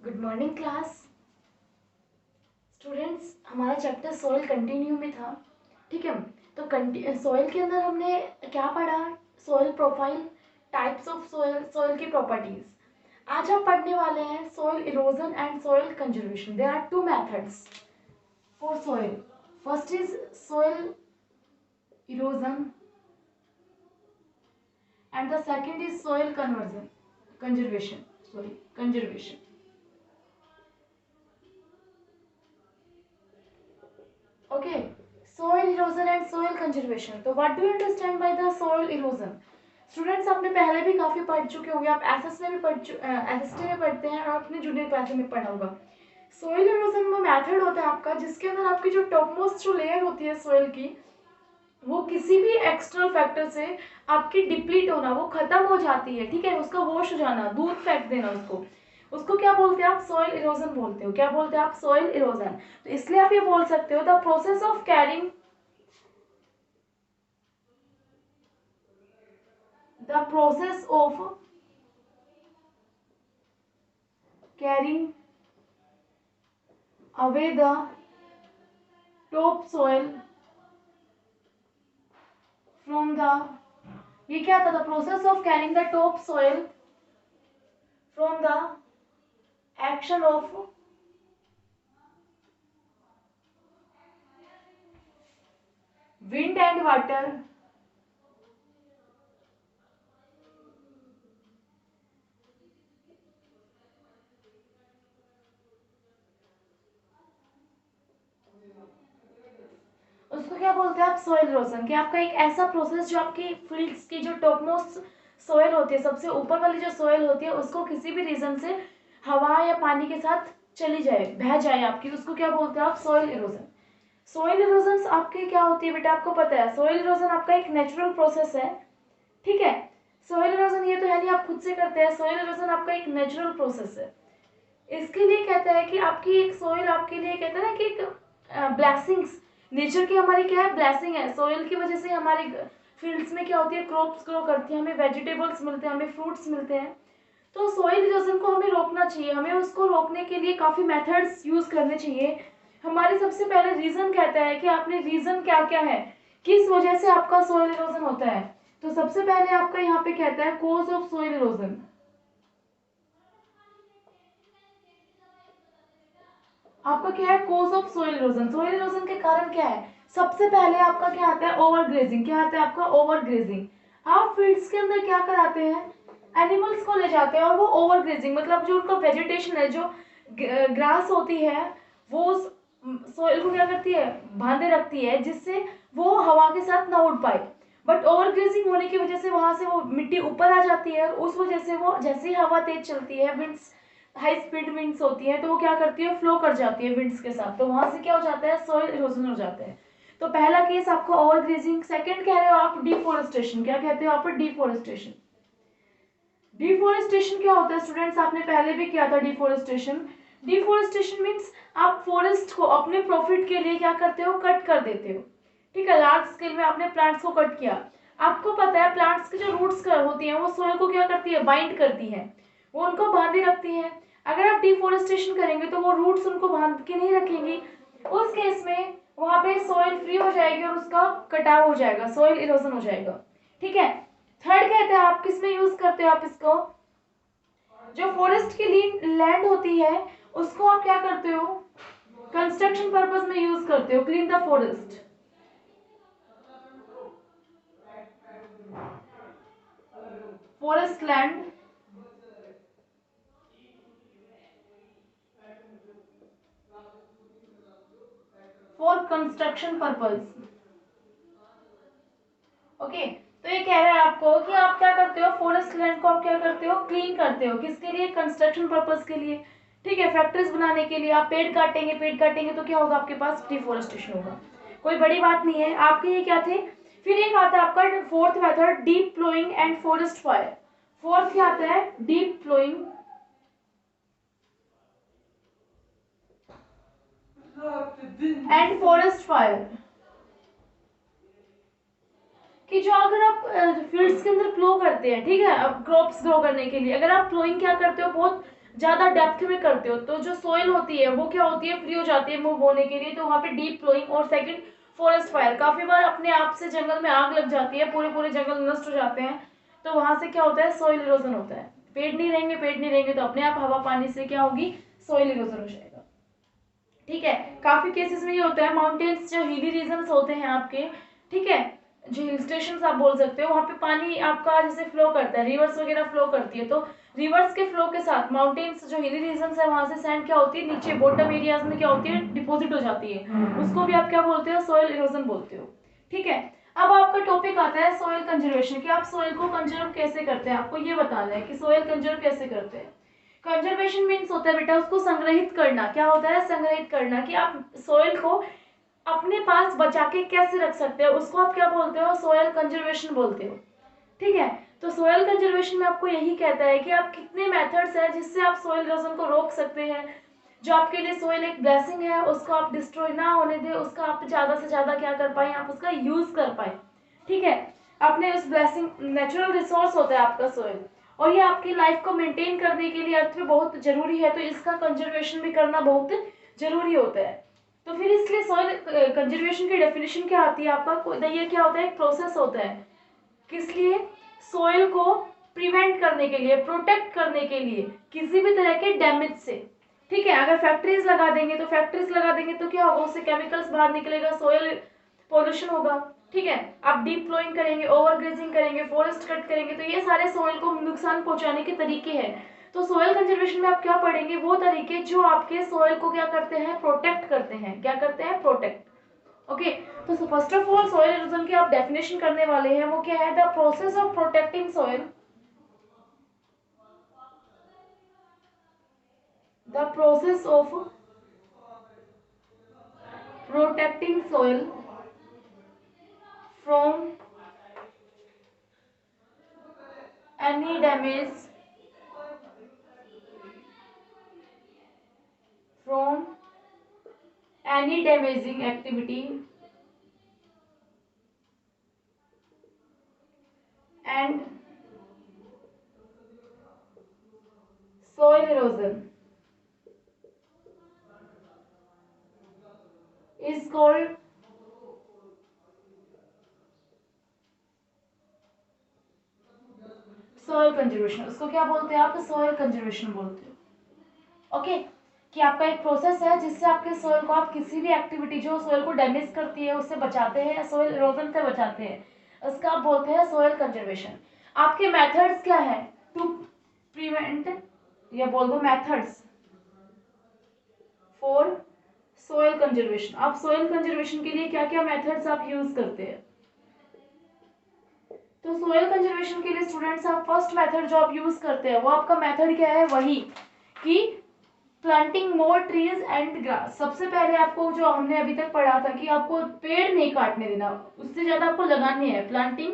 Good morning class students. हमारा chapter soil continue में था। ठीक है, तो सॉइल के अंदर हमने क्या पढ़ा? Soil profile, types of soil, soil की प्रॉपर्टीज। आज हम पढ़ने वाले हैं soil erosion and soil conservation. There are two methods for soil. First is soil erosion and the second is soil conservation. Okay, soil erosion and soil conservation. तो what do you understand by the soil erosion? Students आपने पहले भी काफी पढ़ चुके होंगे, आप SS में भी एसएसटी में पढ़ते हैं और अपने जूनियर क्लास में पढ़ा होगा। सोइल इरोजन वो मेथड होता है आपका जिसके अंदर आपकी जो टॉप मोस्ट जो लेयर होती है सोइल की, वो किसी भी एक्सटर्नल फैक्टर से आपकी डिप्लीट होना, वो खत्म हो जाती है। ठीक है, उसका वॉश हो जाना, दूध फेंक देना, उसको क्या बोलते हैं आप? सॉइल इरोजन बोलते हो। क्या बोलते हैं आप? Soil erosion. तो इसलिए आप ये बोल सकते हो the process of carrying away the top soil from the, ये क्या था? The process of carrying the top soil from the action of wind and water उसको क्या बोलते हैं आप? Soil erosion. कि आपका एक ऐसा प्रोसेस जो आपकी फील्ड्स की जो टॉप मोस्ट सॉइल होती है, सबसे ऊपर वाली जो सॉइल होती है, उसको किसी भी रीजन से हवा या पानी के साथ चली जाए, बह जाए आपकी, उसको क्या बोलते हैं आप? Soil erosion. सॉइल इरोजन आपकी क्या होती है बेटा? आपको पता है सॉइल इरोजन आपका एक नेचुरल प्रोसेस है। ठीक है, सॉइल इरोजन ये तो है नहीं आप खुद से करते हैं, सॉइल इरोजन आपका एक नेचुरल प्रोसेस है। इसके लिए कहता है कि आपकी एक सॉइल आपके लिए कहता है ना कि एक ब्लेसिंग्स, नेचर की हमारी क्या है? ब्लेसिंग है। सॉइल की वजह से हमारे फील्ड्स में क्या होती है? क्रॉप्स ग्रो करती है, हमें वेजिटेबल्स मिलते हैं, हमें फ्रूट्स मिलते हैं। तो सॉइल इरोजन को हमें रोकना चाहिए। हमें उसको रोकने के लिए काफ़ी मेथड्स यूज़ करने चाहिए। हमारे सबसे पहले रीज़न कहता है कि आपने रीज़न क्या क्या है, किस वजह से आपका सॉइल इरोजन होता है। तो सबसे पहले आपका यहाँ पे कहता है कॉज ऑफ सॉइल इरोजन। आपका क्या है? Cause of soil erosion. Soil erosion के कारण क्या है? सबसे पहले आपका क्या आता है? Over grazing. क्या आता है आपका? Over grazing. आप फील्ड्स के अंदर क्या कराते हैं? एनिमल्स को ले जाते हैं और वो ओवर ग्रेजिंग, मतलब जो उनका वेजिटेशन है, जो ग्रास होती है, वो उस सोइल को क्या करती है? बांधे रखती है, जिससे वो हवा के साथ ना उड़ पाए। बट ओवर ग्रेजिंग होने की वजह से वहां से वो मिट्टी ऊपर आ जाती है और उस वजह से वो, जैसे ही हवा तेज चलती है, विंड्स, हाई स्पीड विंड्स होती है, तो वो क्या करती है? फ्लो कर जाती है विंड्स के साथ, तो वहां से क्या हो जाता है? सॉइल इरोजन हो जाता है। तो पहला केस आपका ओवर ग्रेजिंग। सेकंड कह रहे हो आप डिफोरेस्टेशन। क्या कहते हो आप? डिफोरेस्टेशन। डिफोरेस्टेशन क्या होता है स्टूडेंट्स? आपने पहले भी किया था डिफोरेस्टेशन। डिफोरेस्टेशन मीन्स आप फॉरेस्ट को अपने प्रॉफिट के लिए क्या करते हो? कट कर देते हो। ठीक है, लार्ज स्केल में आपने प्लांट्स को कट किया। आपको पता है प्लांट्स की जो रूट्स होती हैं वो सॉइल को क्या करती है? बाइंड करती है, वो उनको बांधे रखती है। अगर आप डिफोरेस्टेशन करेंगे तो वो रूट्स उनको बांध के नहीं रखेंगी। उस केस में वहां पे सॉइल फ्री हो जाएगी और उसका कटाव हो जाएगा, सॉइल इरोजन हो जाएगा। ठीक है, थर्ड कहते हैं आप किस में यूज करते हो आप इसको? जो फॉरेस्ट की लैंड होती है उसको आप क्या करते हो? कंस्ट्रक्शन पर्पस में यूज करते हो। Clean the forest. Forest land for construction purpose. Okay, तो ये कह रहा है आपको कि आप क्या करते हो? फॉरेस्ट लैंड को आप क्या करते हो? क्लीन करते हो। किसके लिए? कंस्ट्रक्शन पर्पस के लिए। ठीक है, फैक्ट्रीज बनाने के लिए। आप पेड़ काटेंगे, पेड़ काटेंगे तो क्या होगा? आपके पास डिफोरेस्टेशन होगा। कोई बड़ी बात नहीं है। आपके ये क्या थे? फिर एक आता है आपका fourth method, deep ploughing and forest fire. Fourth क्या आता है? Deep ploughing and forest fire. कि जो अगर आप फील्ड्स के अंदर प्लो करते हैं, ठीक है, अब क्रॉप्स ग्रो करने के लिए, अगर आप प्लोइंग क्या करते हो? बहुत ज़्यादा डेप्थ में करते हो तो जो सोइल होती है वो क्या होती है, फ्री हो जाती है मूव होने के लिए, तो वहाँ पे डीप फ्लोइंग। और सेकंड, फॉरेस्ट फायर, काफ़ी बार अपने आप से जंगल में आग लग जाती है, पूरे पूरे जंगल नष्ट हो जाते हैं, तो वहाँ से क्या होता है, सोइल इरोजन होता है। पेड़ नहीं रहेंगे, पेड़ नहीं रहेंगे तो अपने आप हवा पानी से क्या होगी, सोइल इरोजन हो जाएगा। ठीक है, काफी केसेस में ये होता है, माउंटेन्स जो हिली रीजन्स होते हैं आपके, ठीक है, जो हिल स्टेशन आप बोल सकते हो, वहाँ पे पानी आपका जैसे फ्लो करता है, रिवर्स वगैरह फ्लो करती है, तो रिवर्स के फ्लो के साथ माउंटेन्स जो हिली रीजन्स है वहां से सैंड क्या होती है, नीचे बॉटम एरियाज में क्या होती है, डिपॉजिट हो जाती है, उसको भी आप क्या बोलते हो, सोइल इरोजन बोलते हो। ठीक है, अब आपका टॉपिक आता है सोइल कंजर्वेशन, कि आप सोइल को कंजर्व कैसे करते हैं, आपको ये बताना है कि सोइल कंजर्व कैसे करते हैं। कंजर्वेशन मीन्स होता है बेटा उसको संग्रहित करना, क्या होता है, संग्रहित करना, कि आप सोइल को अपने पास बचा के कैसे रख सकते हो, उसको आप क्या बोलते हो, सोयल कंजर्वेशन बोलते हो। ठीक है, तो सोयल कंजर्वेशन में आपको यही कहता है कि आप कितने मेथड्स हैं जिससे आप सोयल इरोजन को रोक सकते हैं, जो आपके लिए सोयल एक ब्लेसिंग है उसको आप डिस्ट्रॉय ना होने दें, उसका आप ज्यादा से ज्यादा क्या कर पाए, आप उसका यूज कर पाए। ठीक है, आपने उस ब्लेसिंग, नेचुरल रिसोर्स होता है आपका सोयल, और ये आपकी लाइफ को मेंटेन करने के लिए अर्थ में बहुत जरूरी है, तो इसका कंजर्वेशन भी करना बहुत जरूरी होता है। तो फिर इसलिए सॉइल कंजर्वेशन की डेफिनेशन क्या आती है आपका, ये क्या होता है, एक प्रोसेस होता है, किस लिए, सोइल को प्रिवेंट करने के लिए, प्रोटेक्ट करने के लिए किसी भी तरह के डैमेज से। ठीक है, अगर फैक्ट्रीज लगा देंगे तो क्या होगा, उससे केमिकल्स बाहर निकलेगा, सोइल पोल्यूशन होगा। ठीक है, आप डीप फ्लोइंग करेंगे, ओवर ग्रेजिंग करेंगे, फॉरेस्ट कट करेंगे, तो ये सारे सोइल को नुकसान पहुंचाने के तरीके हैं। तो सोइल कंजर्वेशन में आप क्या पढ़ेंगे, वो तरीके जो आपके सोइल को क्या करते हैं, प्रोटेक्ट करते हैं, क्या करते हैं, प्रोटेक्ट। ओके, तो first of all soil erosion की आप डेफिनेशन करने वाले हैं, वो क्या है, the process of protecting soil, the process of protecting soil from any damage from any damaging activity and soil erosion is called soil conservation। उसको क्या बोलते हैं आप, soil conservation बोलते हो। ओके, कि आपका एक प्रोसेस है जिससे आपके सोइल को आप किसी भी एक्टिविटी जो सोइल को डैमेज करती है उससे बचाते हैं, सोइल इरोजन से बचाते हैं, उसका आप बोलते हैं सोइल कंजर्वेशन। आपके मेथड्स क्या है टू प्रिवेंट, या बोल दो मेथड्स फॉर सोइल कंजर्वेशन, आप सोइल कंजर्वेशन के लिए क्या क्या मेथड्स आप यूज करते हैं। तो सोइल कंजर्वेशन के लिए स्टूडेंट्स आप फर्स्ट मेथड जो आप यूज करते हैं वो आपका मेथड क्या है, वही कि planting more trees and grass. सबसे पहले आपको जो हमने अभी तक पढ़ा था कि आपको पेड़ नहीं काटने देना, उससे ज्यादा आपको लगाने हैं, प्लांटिंग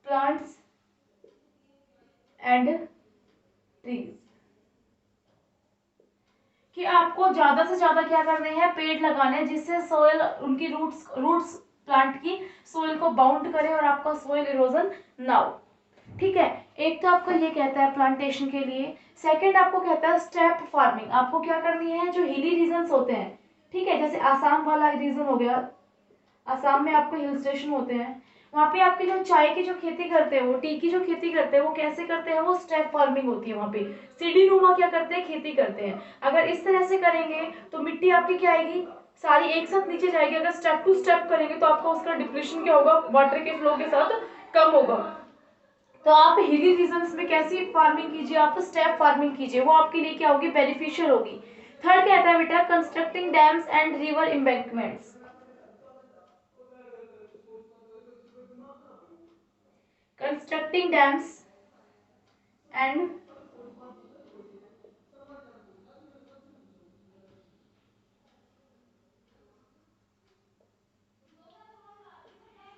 प्लांट्स एंड ट्रीज, कि आपको ज्यादा से ज्यादा क्या करने हैं, पेड़ लगाने हैं, जिससे सोयल उनकी रूट्स प्लांट की सोयल को बाउंड करे और आपका सोयल इरोजन ना हो। ठीक है, एक तो आपको ये कहता है प्लांटेशन के लिए, सेकंड आपको कहता है स्टेप फार्मिंग, आपको क्या करनी है, जो हिली रीजन्स होते हैं, ठीक है, जैसे आसाम वाला रीजन हो गया, आसाम में आपको हिल स्टेशन होते हैं, वहाँ पे आपके जो चाय की जो खेती करते हैं, वो टी की जो खेती करते हैं, वो कैसे करते हैं, वो स्टेप फार्मिंग होती है, वहाँ पे सीढ़ी नुमा क्या करते हैं, खेती करते हैं। अगर इस तरह से करेंगे तो मिट्टी आपकी क्या आएगी, सारी एक साथ नीचे जाएगी, अगर स्टेप टू स्टेप करेंगे तो आपका उसका डिप्रेशन क्या होगा, वाटर के फ्लो के साथ कम होगा। तो आप हिली रीजन्स में कैसी फार्मिंग कीजिए, आप स्टेप फार्मिंग कीजिए, वो आपके लिए क्या होगी, बेनिफिशियल होगी। थर्ड कहता है बेटा constructing dams and river embankments, constructing dams and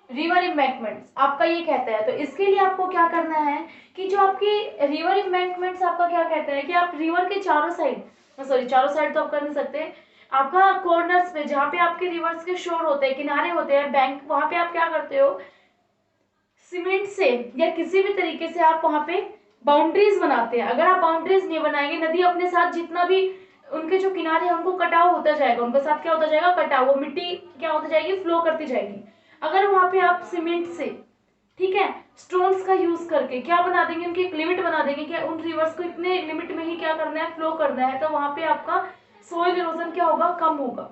river embankments आपका ये कहता है। तो इसके लिए आपको क्या करना है कि जो आपकी रिवर एम्बैंकमेंट्स आपका क्या कहता है कि आप रिवर के चारों साइड, सॉरी चारों साइड तो आप कर नहीं सकते, आपका कॉर्नर्स पे जहाँ पे आपके रिवर्स के शोर होते हैं, किनारे होते हैं, बैंक, वहां पे आप क्या करते हो, सीमेंट से या किसी भी तरीके से आप वहां पे बाउंड्रीज बनाते हैं। अगर आप बाउंड्रीज नहीं बनाएंगे, नदी अपने साथ जितना भी उनके जो किनारे हैं उनको कटाव होता जाएगा, उनके साथ क्या होता जाएगा, कटाव, वो मिट्टी क्या होती जाएगी, फ्लो करती जाएगी। अगर वहां पे आप सीमेंट से, ठीक है, स्टोन्स का यूज करके क्या बना देंगे, उनकी एक लिमिट बना देंगे कि उन रिवर्स को इतने लिमिट में ही क्या करना है, फ्लो करना है, तो वहां पे आपका सोइल इरोजन क्या होगा, कम होगा।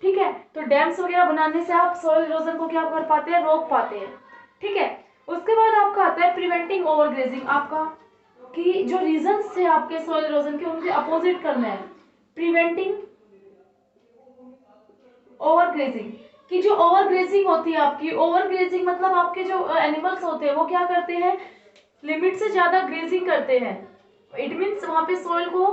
ठीक है, तो डैम्स वगैरह बनाने से आप सोइल इरोजन को क्या कर पाते हैं, रोक पाते हैं। ठीक है, उसके बाद आपका आता है प्रिवेंटिंग ओवरग्रेजिंग। आपका कि जो रीजंस थे आपके सोइल इरोजन के, उनके अपोजिट करना है। प्रिवेंटिंग ओवरग्रेजिंग, कि जो ओवरग्रेजिंग होती है आपकी, ओवरग्रेजिंग मतलब आपके जो एनिमल्स होते हैं वो क्या करते हैं, लिमिट से ज्यादा ग्रेजिंग करते हैं। इट मीन्स वहां पे सोइल को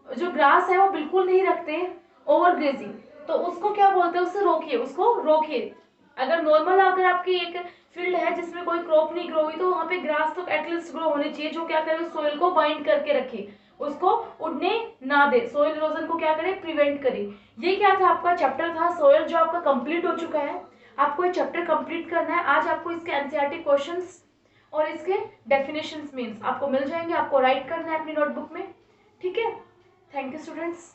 जो ग्रास है वो बिल्कुल नहीं रखते, ओवरग्रेजिंग। तो उसको क्या बोलते हैं, उससे रोकिए, उसको रोकिए। अगर नॉर्मल अगर आपकी एक फील्ड है जिसमें कोई क्रॉप नहीं ग्रो हुई, तो वहां पे ग्रास तो एटलीस्ट ग्रो होनी चाहिए, जो क्या करे, सोइल को बाइंड करके रखे, उसको उड़ने ना दे, सोइल इरोजन को क्या करे, प्रिवेंट करे। ये क्या था, आपका चैप्टर था सोइल, जो आपका कंप्लीट हो चुका है। आपको ये चैप्टर कंप्लीट करना है। आज आपको इसके एनसीईआरटी क्वेश्चंस और इसके डेफिनेशंस मीन्स आपको मिल जाएंगे, आपको राइट करना है अपनी नोटबुक में। ठीक है, थैंक यू स्टूडेंट्स।